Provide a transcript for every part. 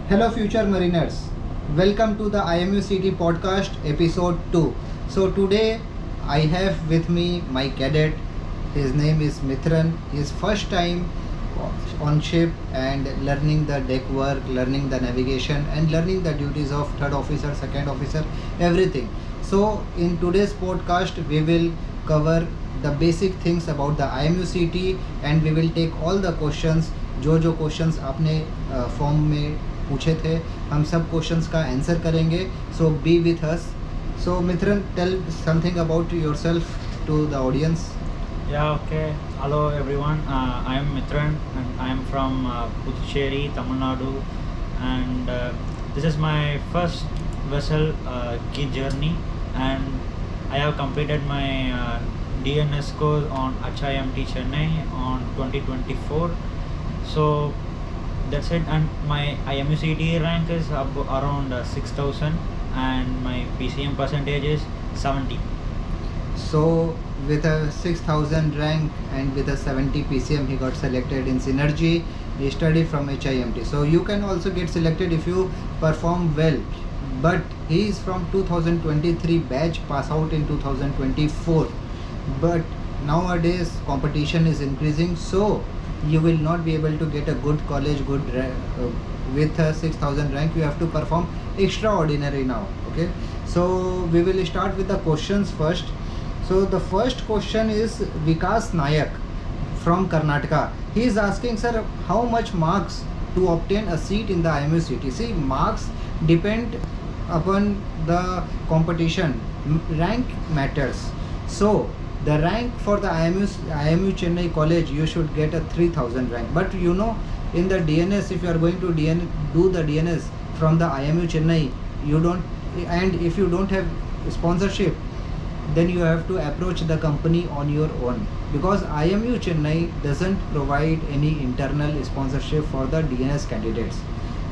Hello, future mariners. Welcome to the IMUCT podcast, episode 2. So, today I have with me my cadet. His name is Mithran. His first time on ship and learning the deck work, learning the navigation, and learning the duties of third officer, second officer, everything. So, in today's podcast, we will cover the basic things about the IMUCT and we will take all the questions जो questions आपने form में पूछे थे हम सब questions का answer करेंगे. So be with us. So Mithun, tell something about yourself to the audience. Yeah, okay. Hello everyone. I am Mithran and I am from Puducherry, Tamil Nadu, and this is my first vessel key journey, and I have completed my DNS course on HIMT Chennai on 2024. So that's it, and my IMUCT rank is around 6,000 and my PCM percentage is 70. So with a 6,000 rank and with a 70 PCM he got selected in Synergy. He studied from HIMT. So you can also get selected if you perform well. But he is from 2023 batch, pass out in 2024. But nowadays competition is increasing, so you will not be able to get a good college, with a 6,000 rank. You have to perform extraordinary now. Okay, so we will start with the questions first. So the first question is Vikas Nayak from Karnataka. He is asking, sir, how much marks to obtain a seat in the IMUCT? See, marks depend upon the competition. Rank matters. So the rank for the IMU Chennai college, you should get a 3,000 rank. But you know, in the DNS, if you are going to do the DNS from the IMU Chennai, you don't, and if you don't have sponsorship, then you have to approach the company on your own, because IMU Chennai doesn't provide any internal sponsorship for the DNS candidates.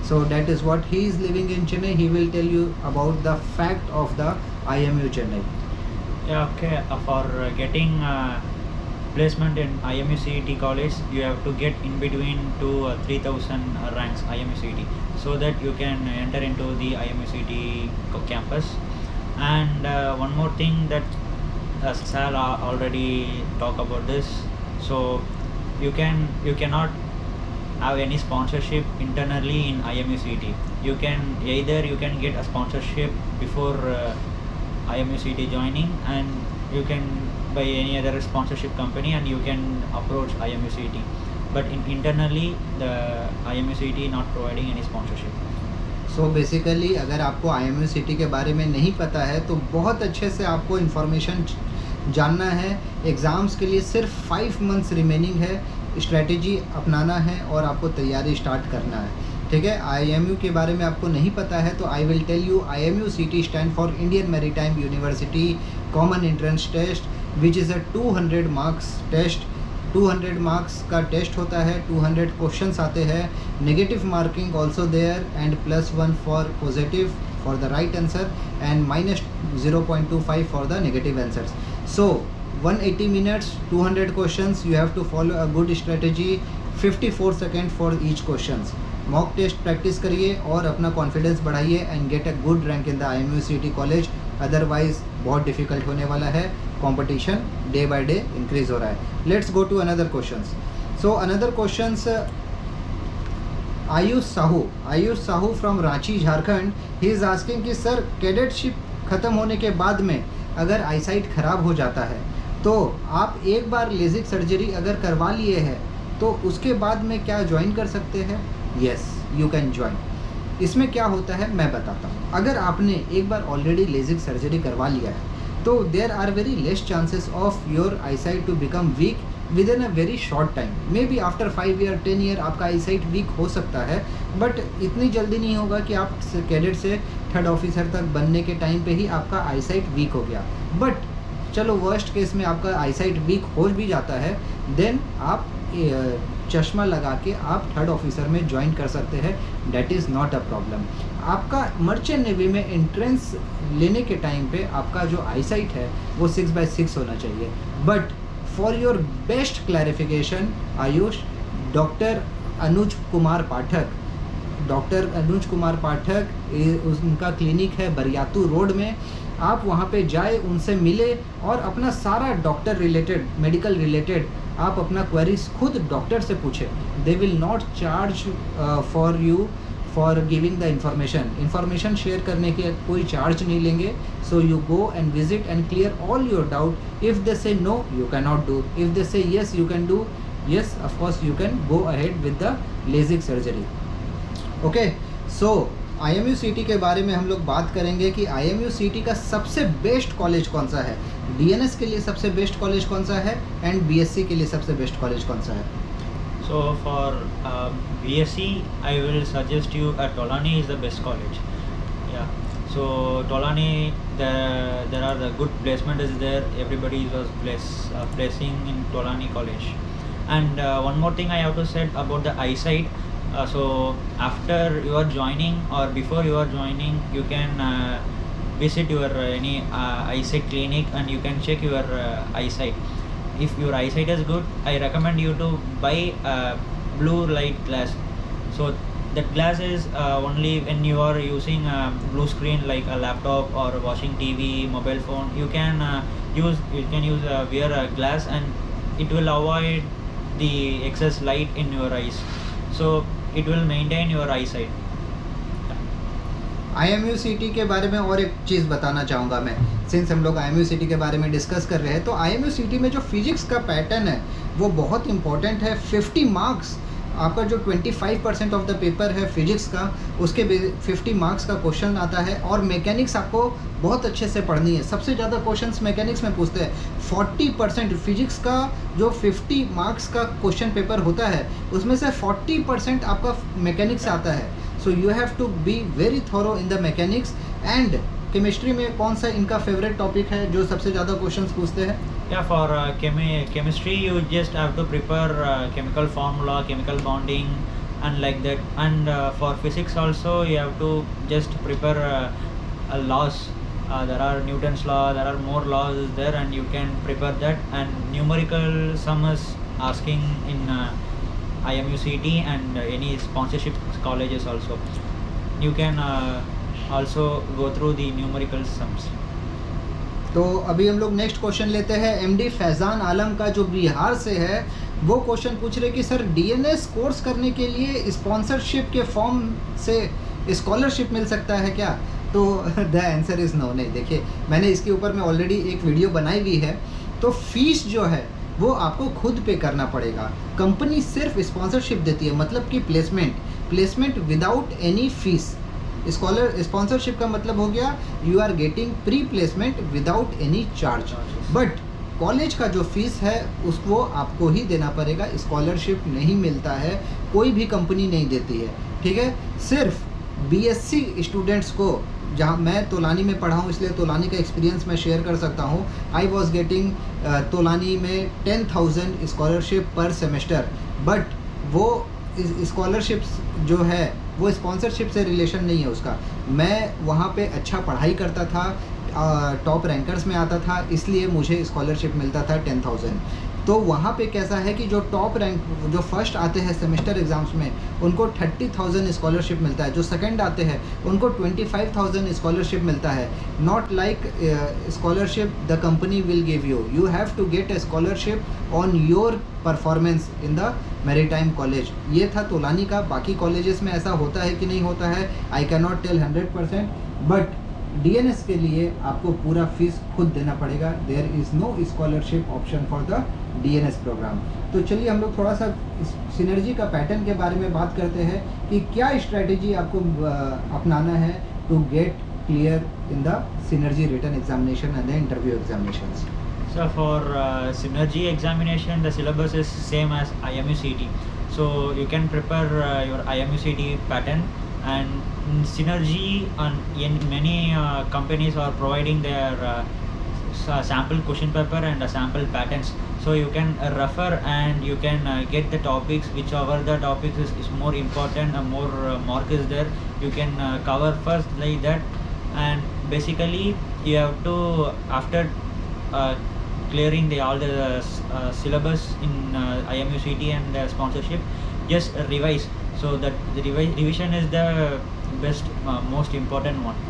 So that is what he is living in Chennai. He will tell you about the fact of the IMU Chennai. Yeah, okay. For getting placement in IMUCT college, you have to get in between to 3,000 ranks IMUCT, so that you can enter into the IMUCT campus. And one more thing that Sal already talked about this. So you cannot have any sponsorship internally in IMUCT. You can get a sponsorship before IMUCT joining, and you can buy any other sponsorship company and you can approach IMUCT. But internally the IMUCT not providing any sponsorship. So basically अगर आपको IMUCT के बारे में नहीं पता है तो बहुत अच्छे से आपको इन्फॉर्मेशन जानना है. एग्ज़ाम्स के लिए सिर्फ 5 मंथ्स रिमेनिंग है. स्ट्रेटेजी अपनाना है और आपको तैयारी स्टार्ट करना है. ठीक है, IMU के बारे में आपको नहीं पता है तो I will tell you. IMUCT stand for Indian maritime university common entrance test, which is a 200 marks test. 200 marks का टेस्ट होता है, 200 क्वेश्चंस आते हैं. Negative marking also there and +1 for positive for the right answer and -0.25 for the negative answers. So 180 minutes, 200 questions. You have to follow a good strategy. 54 seconds for each questions. Mock test practice करिए और अपना confidence बढ़ाइए and get a good rank in the IMUCT college. Otherwise बहुत difficult होने वाला है. Competition day by day increase हो रहा है. Let's go to another questions. So another questions, Ayush Sahu from Ranchi Jharkhand. He is asking कि सर, कैडेटशिप ख़त्म होने के बाद में अगर आईसाइट ख़राब हो जाता है तो आप एक बार लेजिक सर्जरी अगर करवा लिए हैं तो उसके बाद में क्या ज्वाइन कर सकते हैं? Yes, you can join. इसमें क्या होता है मैं बताता हूँ. अगर आपने एक बार ऑलरेडी लेजिक सर्जरी करवा लिया है तो there are very less chances of your eyesight to become weak within a very short time. Maybe after 5 year 10 year आपका आईसाइट वीक हो सकता है, बट इतनी जल्दी नहीं होगा कि आप कैडेट से थर्ड ऑफिसर तक बनने के टाइम पे ही आपका आईसाइट वीक हो गया. बट चलो वर्स्ट केस में आपका आईसाइट वीक हो भी जाता है, देन आप चश्मा लगा के आप थर्ड ऑफिसर में ज्वाइन कर सकते हैं. That is not a problem. आपका मर्चेंट नेवी में एंट्रेंस लेने के टाइम पे आपका जो आईसाइट है वो 6/6 होना चाहिए. But for your best clarification Ayush, doctor Anuj Kumar Pathak doctor Anuj Kumar Pathak, उनका क्लिनिक है बरियातू रोड में। आप वहाँ पे जाए, उनसे मिले और अपना सारा डॉक्टर रिलेटेड, मेडिकल रिलेटेड आप अपना क्वेरीज खुद डॉक्टर से पूछे। They will not charge for you for giving the information share करने के कोई चार्ज नहीं लेंगे। So you go and visit and clear all your doubt. If they say no you can not do, if they say yes you can do, yes of course you can go ahead with the LASIK surgery. okay, so IMUCT के बारे में हम लोग बात करेंगे कि IMUCT का सबसे बेस्ट कॉलेज कौन सा है, DNS के लिए सबसे बेस्ट कॉलेज कौन सा है एंड BSc के लिए सबसे बेस्ट कॉलेज कौन सा है. So for BSc, I will suggest you Tolani is the best college. Yeah. So Tolani, there are the good placement is there. Everybody was placing in Tolani College. And one more thing I have to say about the eyesight. So after you are joining or before you are joining, you can visit your any eyesight clinic and you can check your eyesight. If your eyesight is good, I recommend you to buy blue light glass. So that glass is only when you are using blue screen like a laptop or watching TV, mobile phone. You can wear a glass and it will avoid the excess light in your eyes, so it will maintain your eyesight. IMUCT के बारे में और एक चीज़ बताना चाहूँगा मैं, since हम लोग IMUCT के बारे में डिस्कस कर रहे हैं, तो IMUCT में जो फिजिक्स का पैटर्न है वो बहुत इंपॉर्टेंट है। 50 मार्क्स आपका जो 25% ऑफ द पेपर है फिजिक्स का, उसके 50 मार्क्स का क्वेश्चन आता है। और मैकेनिक्स आपको बहुत अच्छे से पढ़नी है, सबसे ज़्यादा क्वेश्चंस मैकेनिक्स में पूछते हैं। 40% फिजिक्स का जो 50 मार्क्स का क्वेश्चन पेपर होता है उसमें से 40% आपका मैकेनिक्स आता है। So you have to be very thorough in the mechanics. And chemistry में कौन सा इनका फेवरेट टॉपिक है जो सबसे ज़्यादा क्वेश्चंस पूछते हैं? Yeah, for chemistry you just have to prepare chemical formula, chemical bonding and like that. And for physics also you have to just prepare laws. There are Newton's law, there are more laws there and you can prepare that. And numerical sum is asking in IMUCT and any sponsorship colleges also. You can also go through the numerical sums. तो अभी हम लोग next question लेते हैं। MD Faizan आलम का जो बिहार से है वो क्वेश्चन पूछ रहे कि सर DNS कोर्स करने के लिए स्पॉन्सरशिप के फॉर्म से स्कॉलरशिप मिल सकता है क्या? तो द आंसर इज़ नो। नहीं, देखिए मैंने इसके ऊपर में ऑलरेडी एक वीडियो बनाई हुई है। तो फीस जो है वो आपको खुद पे करना पड़ेगा। कंपनी सिर्फ स्पॉन्सरशिप देती है, मतलब कि placement without any fees. Sponsorship का मतलब हो गया you are getting pre placement without any charge. But college का जो फीस है उसको आपको ही देना पड़ेगा। स्कॉलरशिप नहीं मिलता है, कोई भी कंपनी नहीं देती है, ठीक है। सिर्फ BSc स्टूडेंट्स को, जहाँ मैं तोलानी में पढ़ा हूँ इसलिए तोलानी का एक्सपीरियंस मैं शेयर कर सकता हूँ। आई वॉज गेटिंग तोलानी में 10,000 स्कॉलरशिप पर सेमेस्टर। बट वो स्कॉलरशिप्स जो है वो स्पॉन्सरशिप से रिलेशन नहीं है उसका। मैं वहाँ पे अच्छा पढ़ाई करता था, टॉप रैंकर्स में आता था, इसलिए मुझे स्कॉलरशिप मिलता था 10,000। तो वहाँ पे कैसा है कि जो टॉप रैंक, जो फर्स्ट आते हैं सेमेस्टर एग्ज़ाम्स में उनको 30,000 स्कॉलरशिप मिलता है, जो सेकंड आते हैं उनको 25,000 स्कॉलरशिप मिलता है। Not like scholarship the company will give you, you have to get a scholarship on your performance in the maritime college. ये था तोलानी का। बाकी कॉलेजेस में ऐसा होता है कि नहीं होता है, I can not tell 100%। But DNS के लिए आपको पूरा फीस खुद देना पड़ेगा। There is no scholarship option for the DNS program. तो चलिए हम लोग थोड़ा सा सिनर्जी का पैटर्न के बारे में बात करते हैं कि क्या स्ट्रैटेजी आपको अपनाना है to get clear in the synergy written examination and the interview examinations. So for synergy examination, the syllabus is same as IMUCT. So you can prepare your IMUCT pattern. And in synergy, and in many companies are providing their sample question paper and sample patterns. So you can refer and you can get the topics, whichever the topics is more important and more mark is there. You can cover first like that. And basically you have to, after clearing all the syllabus in IMUCT and sponsorship, just revise. So that the revision is the best, most important one.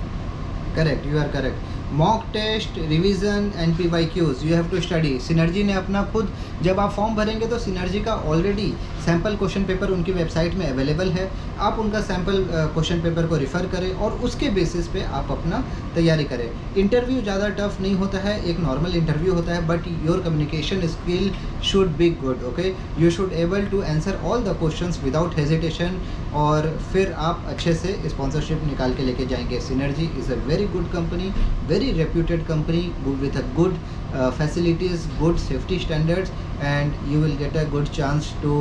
Correct, you are correct. Mock test, revision and PYQs you have to study. Synergy ने अपना खुद, जब आप form भरेंगे तो synergy का already sample question paper उनकी website में अवेलेबल है. आप उनका सैम्पल क्वेश्चन पेपर को रिफ़र करें और उसके बेसिस पे आप अपना तैयारी करें. इंटरव्यू ज़्यादा टफ नहीं होता है, एक नॉर्मल इंटरव्यू होता है, but your communication skill should be good. Okay, you should able to answer all the questions without hesitation, और फिर आप अच्छे से स्पॉन्सरशिप निकाल के लेके जाएंगे. Synergy is a very good company, very reputed company with a good facilities, good safety standards, and you will get a good chance to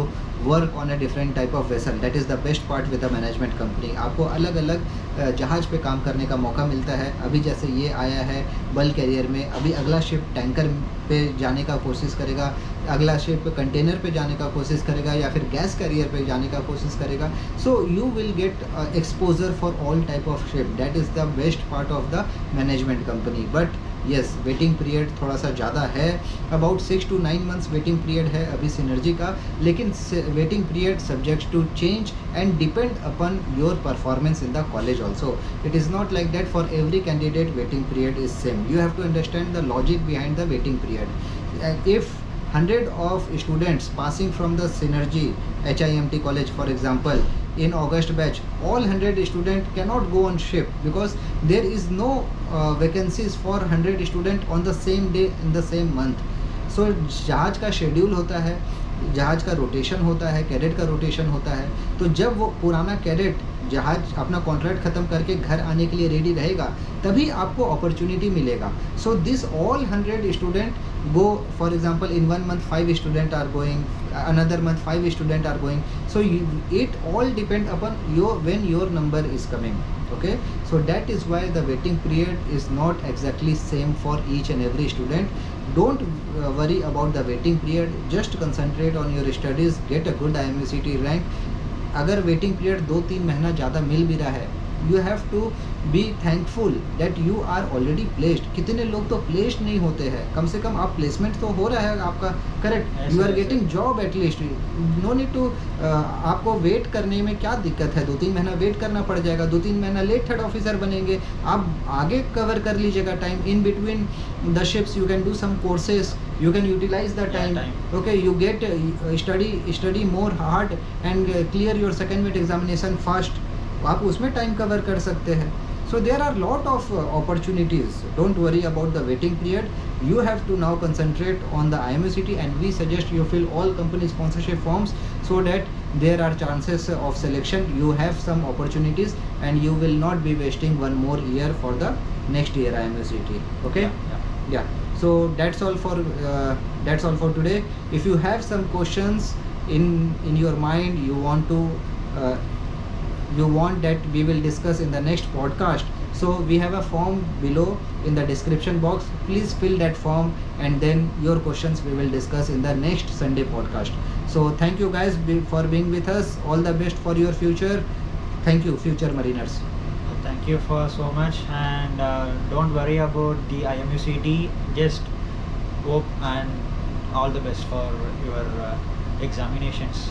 work on a different type of vessel. That is the best part with a management company. आपको अलग अलग जहाज़ पे काम करने का मौका मिलता है. अभी जैसे ये आया है बल्क कैरियर में, अभी अगला शिप टैंकर पे जाने का कोशिश करेगा, अगला शिप कंटेनर पे जाने का कोशिश करेगा, या फिर गैस कैरियर पे जाने का कोशिश करेगा. So you will get exposure for all type of ship. That is the best part of the management company. But yes, waiting period थोड़ा सा ज़्यादा है, about 6 to 9 months waiting period है अभी सिनर्जी का. लेकिन waiting period subject to change and depend upon your performance in the college also. It is not like that for every candidate waiting period is same. You have to understand the logic behind the waiting period. If 100 of students passing from the Synergy HIMT college, for example, in August batch, all 100 students cannot go on ship because there is no vacancies for 100 students on the same day in the same month. So जहाज का schedule होता है, जहाज का rotation होता है, cadet का rotation होता है. तो जब वो पुराना कैडेट जहाज अपना कॉन्ट्रैक्ट ख़त्म करके घर आने के लिए रेडी रहेगा, तभी आपको अपॉर्चुनिटी मिलेगा. So this all 100 student go, for example, in 1 month 5 student are going, another month 5 student are going. So it all depend upon when your number is coming. Okay, so that is why the waiting period is not exactly same for each and every student. Don't worry about the waiting period, just concentrate on your studies, get a good IMUCT rank. अगर waiting period 2-3 महीना ज़्यादा मिल भी रहा है, you have to be thankful that you are already placed. कितने लोग तो प्लेस्ड नहीं होते हैं, कम से कम आप प्लेसमेंट तो हो रहा है आपका. Correct, you are getting job at least. No need to, आपको वेट करने में क्या दिक्कत है. 2-3 महीना वेट करना पड़ जाएगा, 2-3 महीना लेट हेड ऑफिसर बनेंगे, आप आगे कवर कर लीजिएगा time. In between the ships you can do some courses, you can utilize the time. Okay, you get study more hard and clear your second mid examination fast. आप उसमें time cover कर सकते हैं. So there are lot of opportunities. Don't worry about the waiting period. You have to now concentrate on the IMUCT, and we suggest you fill all company sponsorship forms so that there are chances of selection. You have some opportunities and you will not be wasting one more year for the next year IMUCT. Okay? Yeah. So that's all for today. If you have some questions in your mind, you want that we will discuss in the next podcast, so we have a form below in the description box. Please fill that form, and then your questions we will discuss in the next Sunday podcast. So thank you guys for being with us. All the best for your future. Thank you, future mariners. Thank you for so much, and don't worry about the IMUCT. Just hope and all the best for your examinations.